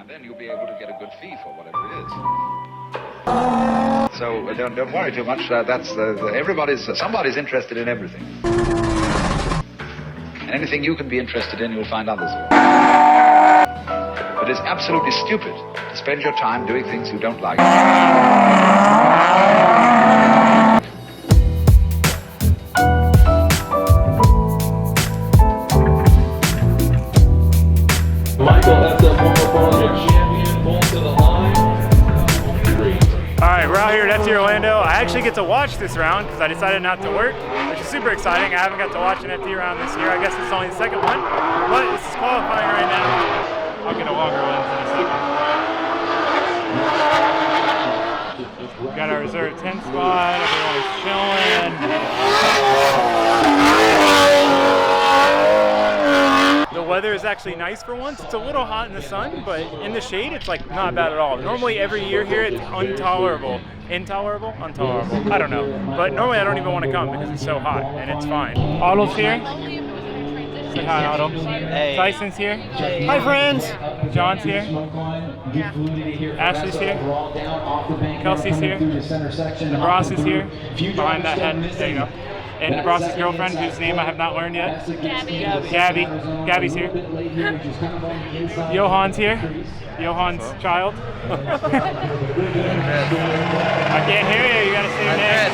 And then you'll be able to get a good fee for whatever it is. So don't worry too much. Somebody's interested in everything. And anything you can be interested in, you'll find others will. It is absolutely stupid to spend your time doing things you don't like. Alright, we're out here at FT Orlando. I actually get to watch this round because I decided not to work, which is super exciting. I haven't got to watch an FT round this year. I guess it's only the second one, but this is qualifying right now. I'll get a longer lens in a second. We got our reserve 10 spot, everyone's chilling. The weather is actually nice for once. It's a little hot in the sun, but in the shade, it's like not bad at all. Normally every year here, it's intolerable. Intolerable? Intolerable. I don't know. But normally I don't even want to come because it's so hot and it's fine. Otto's here. Say hi, Otto. Hey. Tyson's here. Hey. Hi, friends. John's here. Ashley's here. Kelsey's here. Nebraska's here. Behind that head. There you go. And Nebraska's girlfriend, whose name I have not learned yet. Gabby. Gabby's here. Johan's here. Johan's child. I can't hear you. You gotta say your name.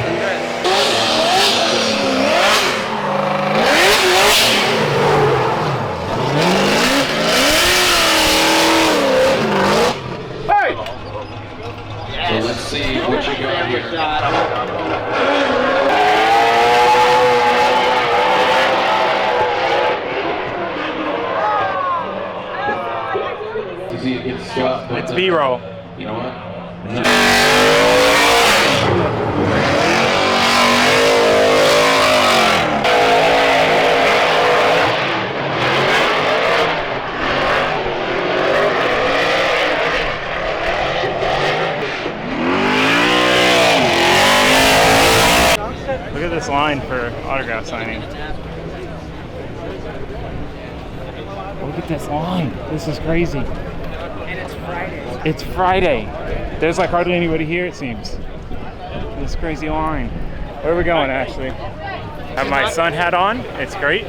Hey! So let's see what you got here. It's B-roll. You know what? Look at this line for autograph signing. Look at this line. This is crazy. It's Friday. There's like hardly anybody here, it seems. This crazy line. Where are we going, Ashley? Have my sun hat on. It's great.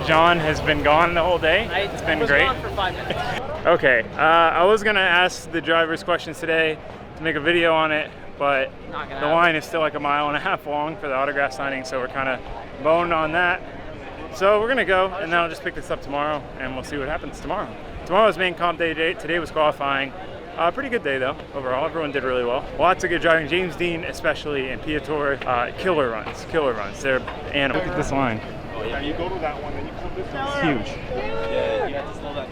John has been gone the whole day. It's been great. Gone for 5 minutes. Okay, I was gonna ask the drivers questions today to make a video on it, but the line is still like 1.5 miles long for the autograph signing, so we're kind of boned on that. So we're gonna go, and then I'll just pick this up tomorrow, and we'll see what happens tomorrow. Tomorrow was main comp day today. Today was qualifying. Pretty good day though, overall. Everyone did really well. Lots of good driving. James Dean especially, and Piotr, killer runs. They're animals. Look at this line. Oh yeah, you go to that one, then you come this one. It's huge. Yeah, you have to slow that.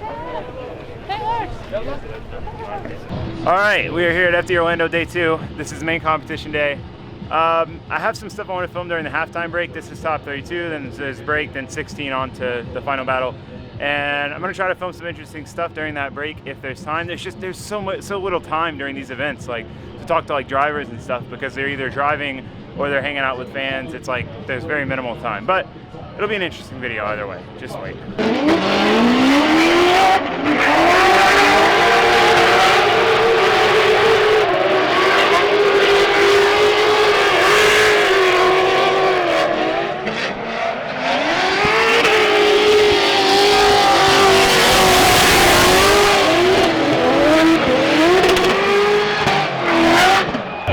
All right, we are here at FT Orlando day 2. This is main competition day. I have some stuff I want to film during the halftime break. This is top 32, then there's break, then 16 on to the final battle. And I'm gonna try to film some interesting stuff during that break if there's time. There's so little time during these events, like to talk to like drivers and stuff, because they're either driving or they're hanging out with fans. It's like there's very minimal time, but it'll be an interesting video either way. Just wait.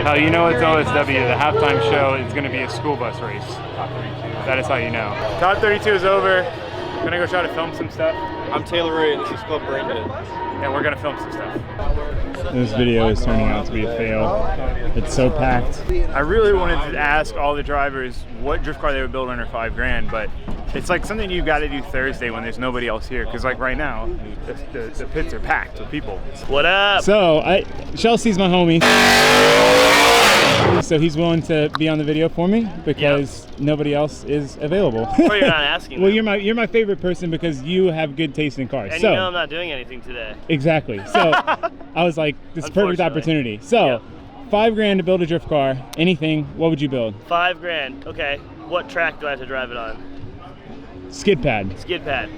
How you know it's OSW, the halftime show is going to be a school bus race. Top 32. That is how you know. Top 32 is over. I'm going to go try to film some stuff. I'm Taylor Ray, and this is called Brain Dead. And we're going to film some stuff. This video is turning out to be a fail. It's so packed. I really wanted to ask all the drivers what drift car they would build under $5 grand, but it's like something you got to do Thursday when there's nobody else here, because like right now, the pits are packed with people. What up? So Chelsea's my homie. So he's willing to be on the video for me because nobody else is available. Well, you're not asking. Well, you're my favorite person because you have good taste in cars. And so, you know I'm not doing anything today. Exactly. So I was like, this is a perfect opportunity. So $5 grand to build a drift car. Anything. What would you build? $5 grand. Okay. What track do I have to drive it on? Skid pad. Skid pad.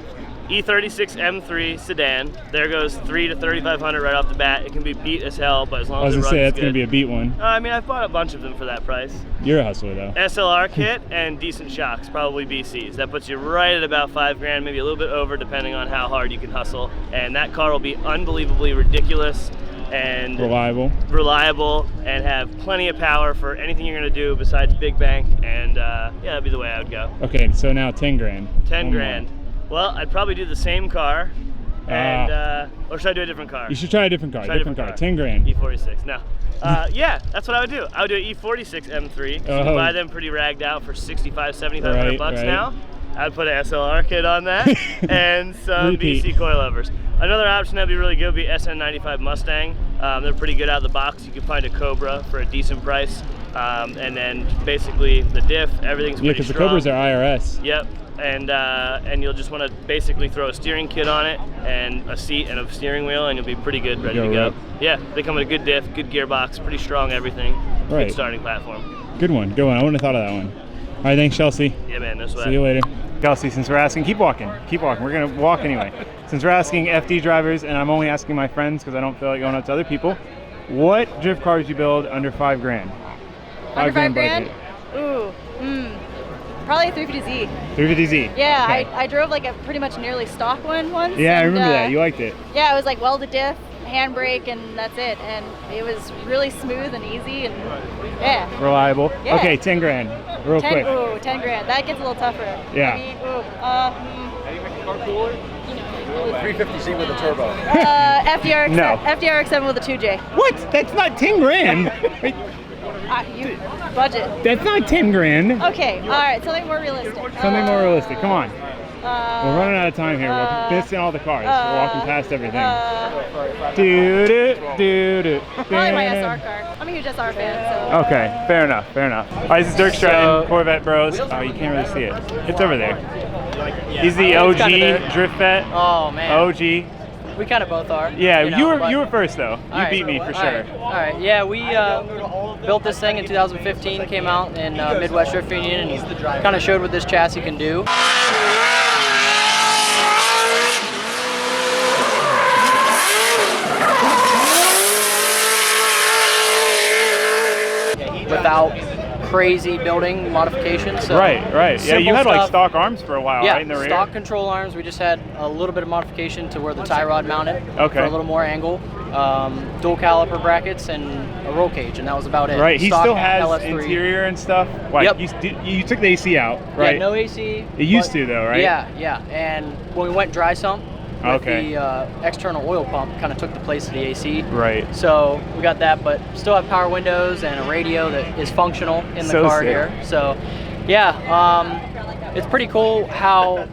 E36 M3 sedan. There goes $3,000 to $3,500 right off the bat. It can be beat as hell, but as long I was as it gonna runs say that's good. gonna be a beat one. I mean, I've bought a bunch of them for that price. You're a hustler though. SLR kit and decent shocks, probably BCs. That puts you right at about $5,000, maybe a little bit over, depending on how hard you can hustle. And that car will be unbelievably ridiculous and reliable, and have plenty of power for anything you're gonna do besides big bank. And yeah, that'd be the way I would go. Okay, so now 10 grand. 10 grand. Well, I'd probably do the same car, and or should I do a different car? You should try a different car. Try a different car. 10 grand. E46. No. Yeah, that's what I would do. I would do an E46 M3. So you can buy them pretty ragged out for 65, 7,500 bucks now. I'd put an SLR kit on that and some BC coilovers. Another option that'd be really good would be SN95 Mustang. They're pretty good out of the box. You can find a Cobra for a decent price. And then basically the diff, everything's pretty because the strong. Cobras are IRS. Yep. And you'll just want to basically throw a steering kit on it and a seat and a steering wheel, and you'll be pretty good, ready to go. Right. Yeah, they come with a good diff, good gearbox, pretty strong everything. Right. Good starting platform. Good one. Good one. I wouldn't have thought of that one. All right, thanks, Chelsea. Yeah, man, no sweat. See you later. Chelsea, since we're asking, keep walking. Keep walking. We're going to walk anyway. Since we're asking FD drivers, and I'm only asking my friends because I don't feel like going up to other people, what drift cars you build under 5 grand? Under 5 grand? budget. Ooh, probably a 350Z. 350Z. Yeah, Okay. I drove like a pretty much nearly stock one once. Yeah, I and, remember that. You liked it. Yeah, it was like welded diff, handbrake, and that's it. And it was really smooth and easy, and yeah. Reliable. Yeah. Okay, 10 grand. Real quick. Ooh, 10 grand. That gets a little tougher. Yeah. I mean, ooh, 350Z with a turbo. FDRX7 with a 2J. What? That's not 10 grand. You budget. That's not 10 grand. Okay, all right, something more realistic. Something more realistic. Come on. We're running out of time here. We're missing all the cars. We're walking past everything. Probably my SR car. I'm a huge SR fan, so. Okay, fair enough, fair enough. All right, this is Dirk Stratton, Corvette Bros. Oh, you can't really see it. It's over there. He's the OG drift vet. Oh man. OG. We kind of both are. Yeah, you were first though. You beat me for sure. All right. Yeah, we built this thing in 2015. Came out in Midwest Drift Union and kind of showed what this chassis can do. Without crazy building modifications. So right. Yeah, you had like stuff. stock arms for a while, Yeah, right in the rear? stock control arms. We just had a little bit of modification to where the tie rod mounted Okay. for a little more angle. Dual caliper brackets and a roll cage, and that was about it. Right, he Stock still has LS3. interior and stuff. Like, Yep. you took the AC out, right? Yeah, no AC. It used to though, right? Yeah. And when we went dry sump, with Okay. the external oil pump kind of took the place of the AC. Right. So we got that, but still have power windows and a radio that is functional in the So car sick. here. So yeah, it's pretty cool how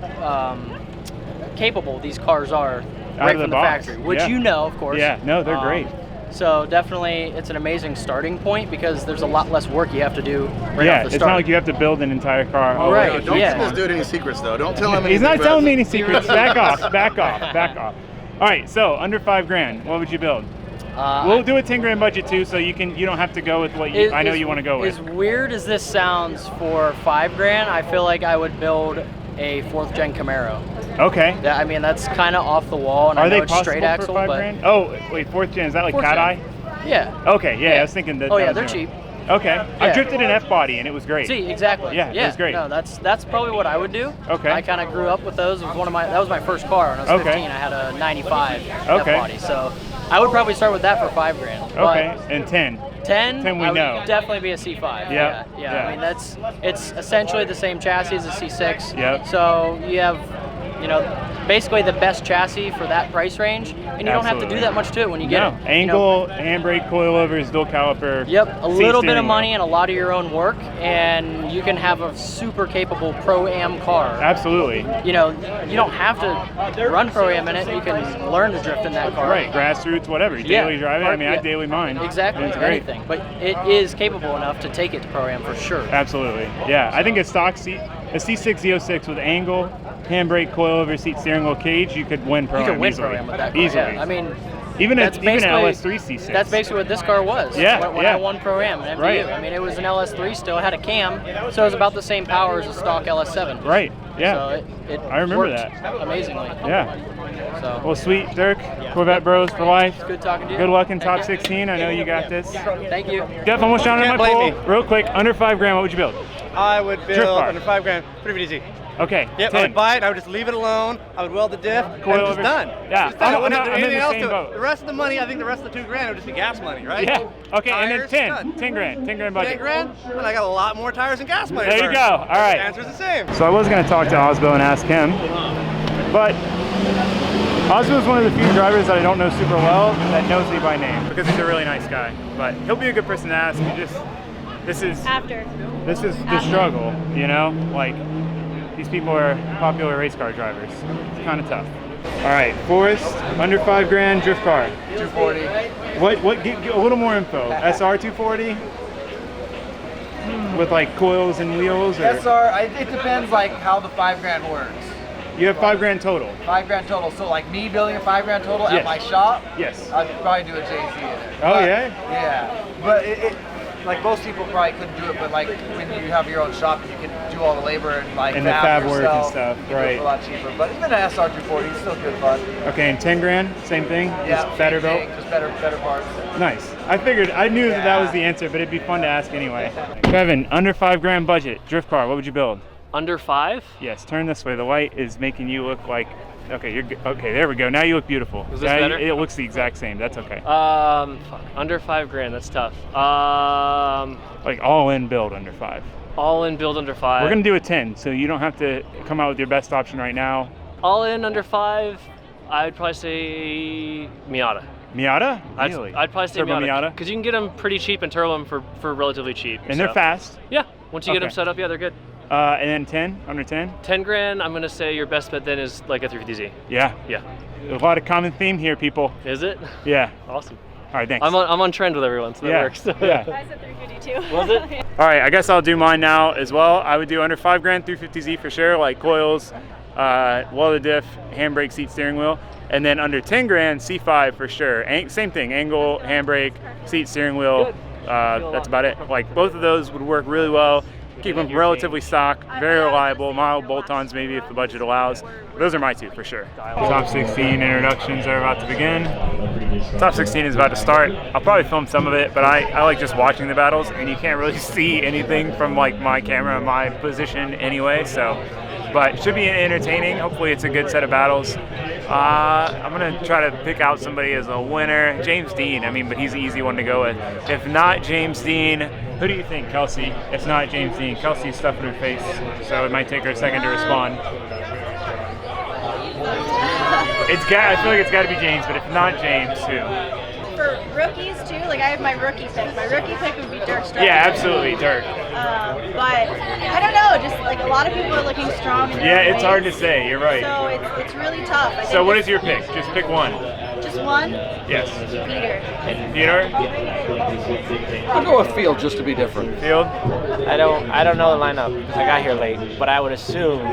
capable these cars are right of the from the box. factory, which Yeah. you know, of course. Yeah, no, they're great. So definitely, it's an amazing starting point because there's a lot less work you have to do right Yeah, off the it's start. not like you have to build an entire car. Oh, right. Don't Yeah. tell this dude any secrets, though. Don't tell him anything. He's not about telling me it. any secrets. Back off. All right, so under 5 grand, what would you build? We'll do a 10 grand budget too, so you don't have to go with what I know you want to go with. As weird as this sounds, for 5 grand, I feel like I would build a 4th gen Camaro. Okay. I mean, that's kind of off the wall, and Are I know they it's possible straight for axle, 5 but grand? Oh, wait, 4th gen, is that like 4th cat gen. eye? Yeah. Okay, yeah, I was thinking that. Oh that yeah, was they're new. cheap. Okay. I Yeah. drifted an F body and it was great. See, exactly. Yeah, it was great. No, that's probably what I would do. Okay. I kind of grew up with those. It was that was my first car when I was Okay. 15. I had a 95 Okay. F body, so I would probably start with that for 5 grand. Okay, But and 10. 10 10 we I would know. definitely be a C5. Yeah, Yeah. yeah. I mean, it's essentially the same chassis as a C6. Yep. So you have, basically the best chassis for that price range, and you don't have to Absolutely. do that much to it when you get it. Angle, handbrake, coilovers, dual caliper. Yep, a seat little bit steering of money wheel. and a lot of your own work, and you can have a super capable Pro-Am car. Absolutely. You don't have to run Pro-Am in it. You can learn to drift in that car. Right, grassroots, whatever. You daily drive it. I mean, I daily mine. Exactly, It's great. anything. But it is capable enough to take it to Pro-Am for sure. Absolutely. Yeah, I think a stock seat, a C6 Z06 with angle, handbrake, coilover, seat steering wheel, cage, you could win Pro-Am You can win easily. Pro-Am with that car. Easily. Yeah. I mean, Even an basically LS3 C6. That's basically what this car was. Yeah, when I won Pro-Am and MDU. Right. I mean, it was an LS3 still, had a cam, so it was about the same power as a stock LS7. Right. Yeah. So it I remember worked that amazingly. Yeah. So Well, sweet, Dirk. Corvette Bros for life. it's good talking to you. Good luck in top 16. I know you got this. Thank you. Jeff, almost shot on my Can't blame pole. me. Real quick, under $5,000, what would you build? I would Drift build car. under $5,000, pretty easy. Okay. Yep, 10. I would buy it, I would just leave it alone, I would weld the diff, and Coil it's just over- done. Yeah, Just done. I wouldn't have to do I'm in anything the else same to it. boat. The rest of the money, I think the rest of the $2 grand would just be gas money, right? Yeah. Okay, and then Tires, 10. done. 10 grand. 10 grand budget. 10 grand? And I got a lot more tires and gas money. There to you burn. go. All right. The answer's the same. So I was going to talk to Ssbu and ask him, but Ssbu is one of the few drivers that I don't know super well that knows me by name because he's a really nice guy. But he'll be a good person to ask. This is the struggle, you know? Like, these people are popular race car drivers. It's kind of tough. All right, Forrest, under $5,000 drift car. 240. What? Get a little more info. SR 240 with like coils and wheels, or It depends like how the $5,000 works. you have $5,000 total. $5,000 total. So like me building a $5,000 total Yes. at my shop, Yes. I'd probably do a JC in it. Oh, But- yeah? Yeah. But it like most people probably couldn't do it, but like when you have your own shop, you can do all the labor and like And the fab work and yourself, stuff, you can do it right. for a lot cheaper. But even an SR 240 is still good fun. Okay, and $10,000, same thing. Yeah, Just better same built. thing, just better parts. Nice. I figured. I knew that was the answer, but it'd be fun to ask anyway. Kevin, under $5,000 budget, drift car. What would you build? Under 5? Yes. Turn this way. The light is making you look like. Okay, you're good. Okay. There we go. Now you look beautiful. Is this Now better? It looks the exact same. That's okay. Fuck. Under $5,000. That's tough. Like all in build under 5. All in build under 5. We're gonna do a 10, so you don't have to come out with your best option right now. All in under 5. I'd probably say Miata. Miata? Really? I'd probably say Turbo Miata? because you can get them pretty cheap and turbo them for relatively cheap. And they're so. fast. Yeah. Once you get them Okay. set up, yeah, they're good. And then 10, under 10. $10,000. I'm gonna say your best bet then is like a 350Z. Yeah. Yeah. A lot of common theme here, people. Is it? Yeah. Awesome. All right, thanks. I'm on trend with everyone, so that Yeah. works. Yeah. I said 352. Was it? All right, I guess I'll do mine now as well. I would do under $5,000, 350Z for sure, like coils, welded diff, handbrake, seat, steering wheel. And then under $10,000, C5 for sure. Same thing, angle, handbrake, seat, steering wheel. That's about it. Like both of those would work really well. Keep them relatively stock, very reliable, mild bolt-ons maybe if the budget allows. Those are my two for sure. Top 16 introductions are about to begin. Top 16 is about to start. I'll probably film some of it, but I like just watching the battles, and you can't really see anything from like my camera and my position anyway, so. But it should be entertaining. Hopefully it's a good set of battles. I'm gonna try to pick out somebody as a winner. James Dean, I mean, but he's the easy one to go with. If not James Dean, who do you think, Kelsey? If not James Dean, Kelsey's stuffing her face, so it might take her a second to respond. I feel like it's got to be James, but if not James, who? For rookies too, like I have my rookie pick. My rookie pick would be Dirk Strong. Yeah, absolutely, Dirk. But I don't know, just like a lot of people are looking strong. In their Yeah, it's ways. hard to say. You're right. So it's really tough. I So think what is your pick? Just pick one. Just one? Yes. Peter. Peter? I'll go with Field just to be different. Field? I don't know the lineup because I got here late, but I would assume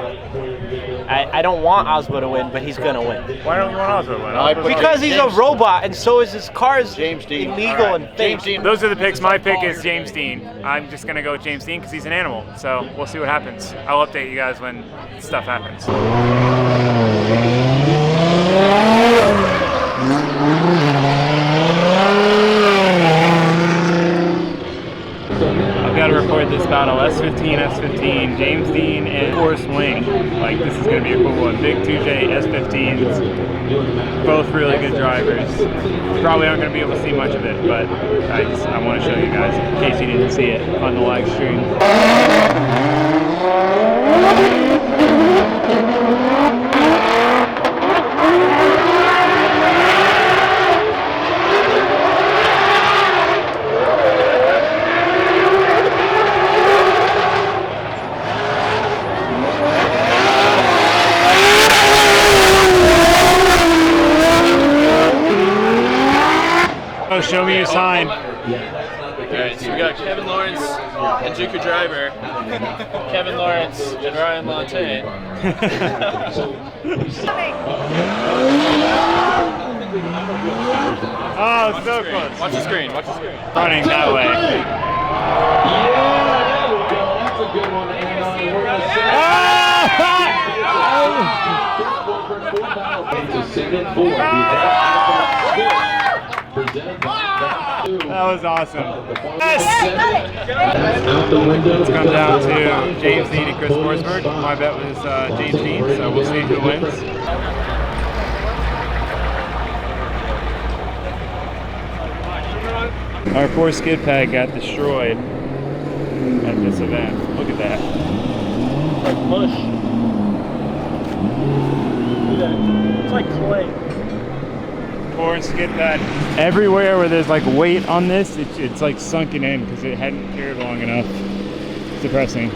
I don't want Ssbu to win, but he's gonna win. Why don't you want Ssbu to win? Because he's a robot, and so is his car's James Dean. illegal and fake. Those are the picks. My pick is James Dean. I'm just gonna go with James Dean because he's an animal. So we'll see what happens. I'll update you guys when stuff happens. I've got to record this battle. S15, James Dean, and Forrest Wing. Like, this is going to be a cool one. Big 2J S15s. Both really good drivers. Probably aren't going to be able to see much of it, but I want to show you guys in case you didn't see it on the live stream. Oh, show me your sign. Alright, so we got Kevin Lawrence and Juku Driver, Kevin Lawrence and Ryan Montagne. Oh, so close. Watch the screen. Watch the screen. Running that way. Yeah, there we go. That's a good one. And we're going to That was awesome. Yes! It's come down to James Dean and Chris Forsberg. My bet was James Dean, so we'll see who wins. Our poor skid pad got destroyed at this event. Look at that. It's like mush. Look at that. It's like clay. Poor skid pad. Everywhere where there's like weight on this, it's like sunken in because it hadn't cured long enough. It's depressing.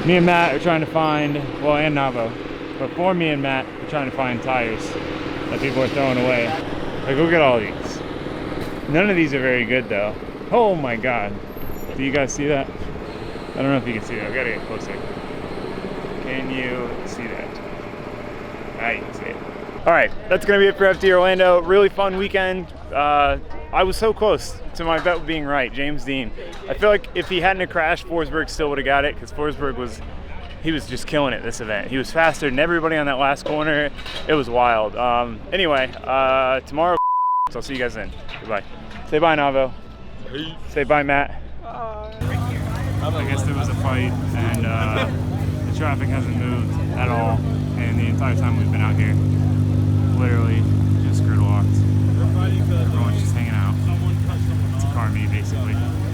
Me and Matt are trying to find, well, and Navo, but for me and Matt, we're trying to find tires that people are throwing away. Like, look at all these. None of these are very good though. Oh my God. Do you guys see that? I don't know if you can see that. I gotta get closer. Can you see that? Ah, you can see it. All right, that's gonna be it for FD Orlando. Really fun weekend. I was so close to my bet being right, James Dean. I feel like if he hadn't crashed, Forsberg still would have got it because Forsberg was just killing it this event. He was faster than everybody on that last corner. It was wild. Anyway, tomorrow, so I'll see you guys then. Goodbye. Say bye, Navo. Peace. Say bye, Matt. I guess there was a fight and the traffic hasn't moved at all, and the entire time we've been out here, literally just gridlocked. Everyone's just hanging out. It's a car meet basically.